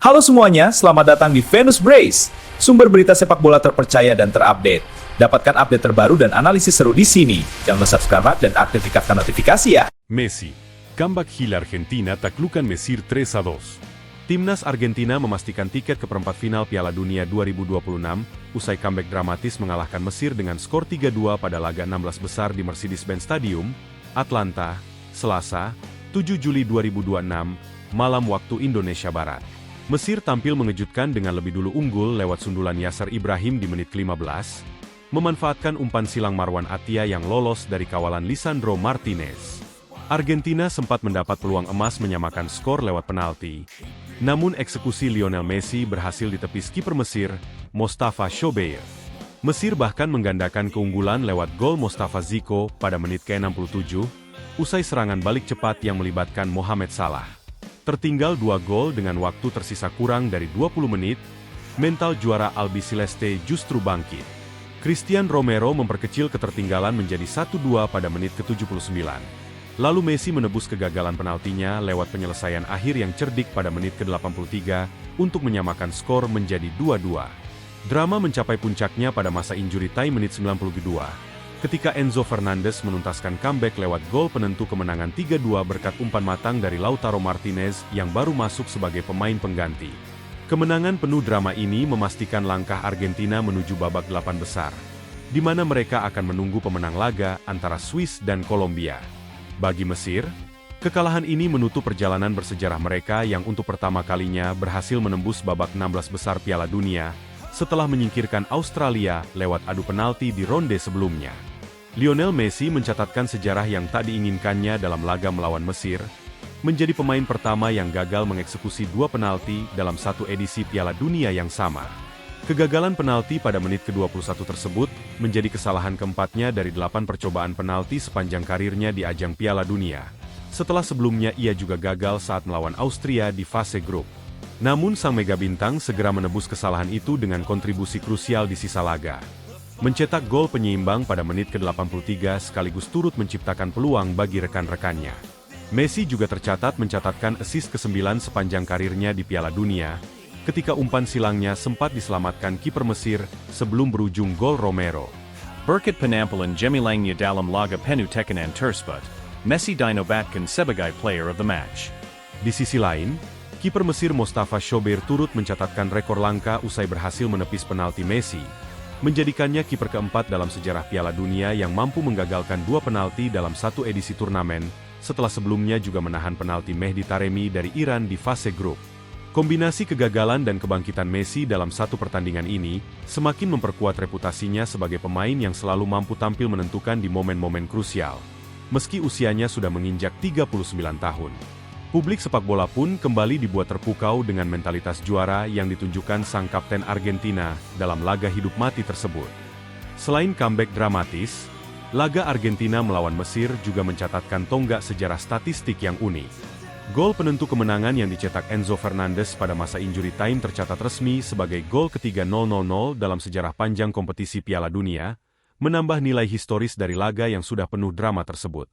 Halo semuanya, selamat datang di Venus Brace, sumber berita sepak bola terpercaya dan terupdate. Dapatkan update terbaru dan analisis seru di sini. Jangan lupa subscribe dan aktifkan notifikasi ya. Messi, comeback Gil Argentina taklukan Mesir 3-2. Timnas Argentina memastikan tiket ke perempat final Piala Dunia 2026 usai comeback dramatis mengalahkan Mesir dengan skor 3-2 pada laga 16 besar di Mercedes-Benz Stadium, Atlanta, Selasa, 7 Juli 2026, malam waktu Indonesia Barat. Mesir tampil mengejutkan dengan lebih dulu unggul lewat sundulan Yasser Ibrahim di menit ke-15, memanfaatkan umpan silang Marwan Attia yang lolos dari kawalan Lisandro Martinez. Argentina sempat mendapat peluang emas menyamakan skor lewat penalti, namun eksekusi Lionel Messi berhasil ditepis kiper Mesir, Mostafa Shobeir. Mesir bahkan menggandakan keunggulan lewat gol Mostafa Ziko pada menit ke-67, usai serangan balik cepat yang melibatkan Mohamed Salah. Tertinggal 2 gol dengan waktu tersisa kurang dari 20 menit, mental juara Albiceleste justru bangkit. Cristian Romero memperkecil ketertinggalan menjadi 1-2 pada menit ke-79. Lalu Messi menebus kegagalan penaltinya lewat penyelesaian akhir yang cerdik pada menit ke-83 untuk menyamakan skor menjadi 2-2. Drama mencapai puncaknya pada masa injury time menit 92. Ketika Enzo Fernandez menuntaskan comeback lewat gol penentu kemenangan 3-2 berkat umpan matang dari Lautaro Martinez yang baru masuk sebagai pemain pengganti. Kemenangan penuh drama ini memastikan langkah Argentina menuju babak 8 besar, di mana mereka akan menunggu pemenang laga antara Swiss dan Kolombia. Bagi Mesir, kekalahan ini menutup perjalanan bersejarah mereka yang untuk pertama kalinya berhasil menembus babak 16 besar Piala Dunia, setelah menyingkirkan Australia lewat adu penalti di ronde sebelumnya. Lionel Messi mencatatkan sejarah yang tak diinginkannya dalam laga melawan Mesir, menjadi pemain pertama yang gagal mengeksekusi 2 penalti dalam satu edisi Piala Dunia yang sama. Kegagalan penalti pada menit ke-21 tersebut menjadi kesalahan keempatnya dari 8 percobaan penalti sepanjang karirnya di ajang Piala Dunia. Setelah sebelumnya ia juga gagal saat melawan Austria di fase grup. Namun sang mega bintang segera menebus kesalahan itu dengan kontribusi krusial di sisa laga. Mencetak gol penyeimbang pada menit ke-83 sekaligus turut menciptakan peluang bagi rekan-rekannya. Messi juga tercatat mencatatkan assist ke-9 sepanjang karirnya di Piala Dunia, ketika umpan silangnya sempat diselamatkan kiper Mesir sebelum berujung gol Romero. Berkat penampilan gemilangnya dalam laga penuh tekanan tersebut, Messi dinobatkan sebagai player of the match. Di sisi lain, kiper Mesir Mostafa Shobeir turut mencatatkan rekor langka usai berhasil menepis penalti Messi, menjadikannya kiper keempat dalam sejarah Piala Dunia yang mampu menggagalkan 2 penalti dalam satu edisi turnamen, setelah sebelumnya juga menahan penalti Mehdi Taremi dari Iran di fase grup. Kombinasi kegagalan dan kebangkitan Messi dalam satu pertandingan ini, semakin memperkuat reputasinya sebagai pemain yang selalu mampu tampil menentukan di momen-momen krusial. Meski usianya sudah menginjak 39 tahun. Publik sepak bola pun kembali dibuat terpukau dengan mentalitas juara yang ditunjukkan sang kapten Argentina dalam laga hidup mati tersebut. Selain comeback dramatis, laga Argentina melawan Mesir juga mencatatkan tonggak sejarah statistik yang unik. Gol penentu kemenangan yang dicetak Enzo Fernandez pada masa injury time tercatat resmi sebagai gol ketiga 0-0 dalam sejarah panjang kompetisi Piala Dunia, menambah nilai historis dari laga yang sudah penuh drama tersebut.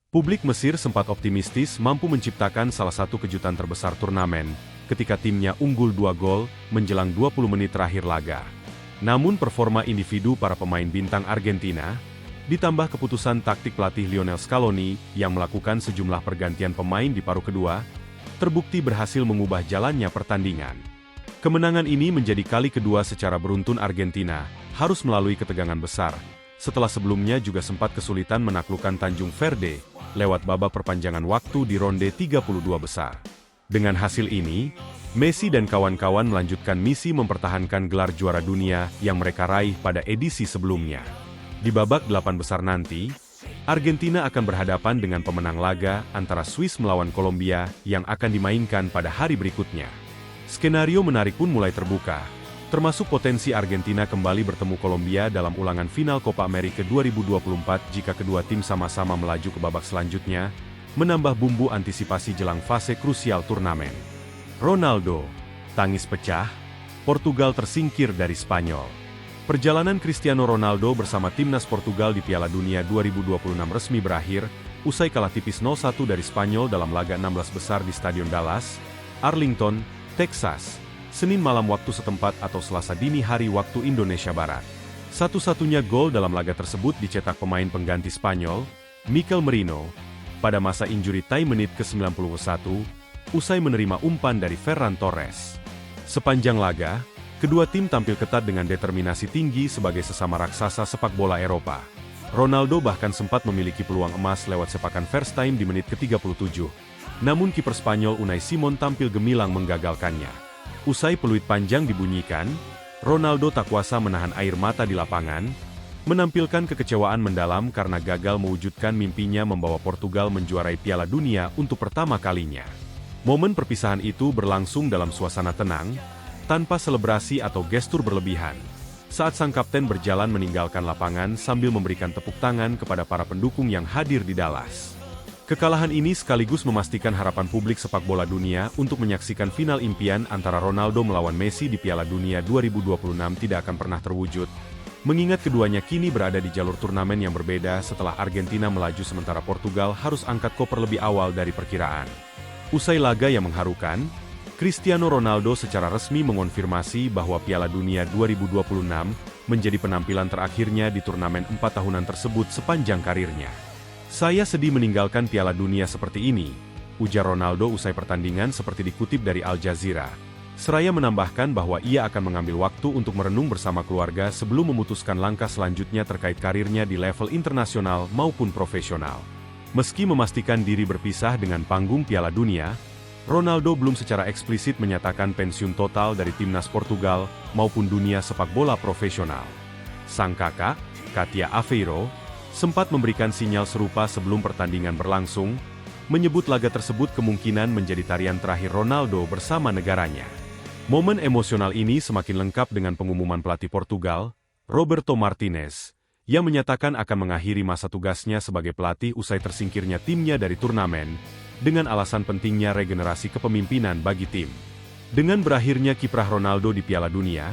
Publik Mesir sempat optimistis mampu menciptakan salah satu kejutan terbesar turnamen, ketika timnya unggul 2 gol menjelang 20 menit terakhir laga. Namun performa individu para pemain bintang Argentina, ditambah keputusan taktik pelatih Lionel Scaloni yang melakukan sejumlah pergantian pemain di paruh kedua, terbukti berhasil mengubah jalannya pertandingan. Kemenangan ini menjadi kali kedua secara beruntun Argentina harus melalui ketegangan besar, setelah sebelumnya juga sempat kesulitan menaklukkan Tanjung Verde lewat babak perpanjangan waktu di ronde 32 besar. Dengan hasil ini, Messi dan kawan-kawan melanjutkan misi mempertahankan gelar juara dunia yang mereka raih pada edisi sebelumnya. Di babak 8 besar nanti, Argentina akan berhadapan dengan pemenang laga antara Swiss melawan Kolombia yang akan dimainkan pada hari berikutnya. Skenario menarik pun mulai terbuka, termasuk potensi Argentina kembali bertemu Kolombia dalam ulangan final Copa America 2024 jika kedua tim sama-sama melaju ke babak selanjutnya, menambah bumbu antisipasi jelang fase krusial turnamen. Ronaldo, tangis pecah, Portugal tersingkir dari Spanyol. Perjalanan Cristiano Ronaldo bersama timnas Portugal di Piala Dunia 2026 resmi berakhir, usai kalah tipis 0-1 dari Spanyol dalam laga 16 besar di Stadion Dallas, Arlington, Texas, Senin malam waktu setempat atau Selasa dini hari waktu Indonesia Barat. Satu-satunya gol dalam laga tersebut dicetak pemain pengganti Spanyol, Mikel Merino, pada masa injury time menit ke-91, usai menerima umpan dari Ferran Torres. Sepanjang laga, kedua tim tampil ketat dengan determinasi tinggi sebagai sesama raksasa sepak bola Eropa. Ronaldo bahkan sempat memiliki peluang emas lewat sepakan first time di menit ke-37. Namun kiper Spanyol Unai Simon tampil gemilang menggagalkannya. Usai peluit panjang dibunyikan, Ronaldo tak kuasa menahan air mata di lapangan, menampilkan kekecewaan mendalam karena gagal mewujudkan mimpinya membawa Portugal menjuarai Piala Dunia untuk pertama kalinya. Momen perpisahan itu berlangsung dalam suasana tenang, tanpa selebrasi atau gestur berlebihan, saat sang kapten berjalan meninggalkan lapangan sambil memberikan tepuk tangan kepada para pendukung yang hadir di Dallas. Kekalahan ini sekaligus memastikan harapan publik sepak bola dunia untuk menyaksikan final impian antara Ronaldo melawan Messi di Piala Dunia 2026 tidak akan pernah terwujud, mengingat keduanya kini berada di jalur turnamen yang berbeda setelah Argentina melaju sementara Portugal harus angkat koper lebih awal dari perkiraan. Usai laga yang mengharukan, Cristiano Ronaldo secara resmi mengonfirmasi bahwa Piala Dunia 2026 menjadi penampilan terakhirnya di turnamen 4 tahunan tersebut sepanjang karirnya. "Saya sedih meninggalkan Piala Dunia seperti ini," ujar Ronaldo usai pertandingan seperti dikutip dari Al Jazeera. Seraya menambahkan bahwa ia akan mengambil waktu untuk merenung bersama keluarga sebelum memutuskan langkah selanjutnya terkait karirnya di level internasional maupun profesional. Meski memastikan diri berpisah dengan panggung Piala Dunia, Ronaldo belum secara eksplisit menyatakan pensiun total dari timnas Portugal maupun dunia sepak bola profesional. Sang kakak, Katia Aveiro, sempat memberikan sinyal serupa sebelum pertandingan berlangsung, menyebut laga tersebut kemungkinan menjadi tarian terakhir Ronaldo bersama negaranya. Momen emosional ini semakin lengkap dengan pengumuman pelatih Portugal, Roberto Martinez, yang menyatakan akan mengakhiri masa tugasnya sebagai pelatih usai tersingkirnya timnya dari turnamen, dengan alasan pentingnya regenerasi kepemimpinan bagi tim. Dengan berakhirnya kiprah Ronaldo di Piala Dunia,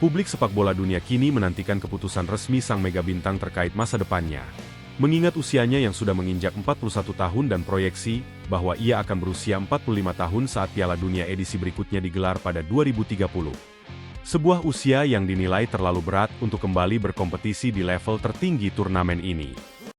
publik sepak bola dunia kini menantikan keputusan resmi sang mega bintang terkait masa depannya. Mengingat usianya yang sudah menginjak 41 tahun dan proyeksi bahwa ia akan berusia 45 tahun saat Piala Dunia edisi berikutnya digelar pada 2030. Sebuah usia yang dinilai terlalu berat untuk kembali berkompetisi di level tertinggi turnamen ini.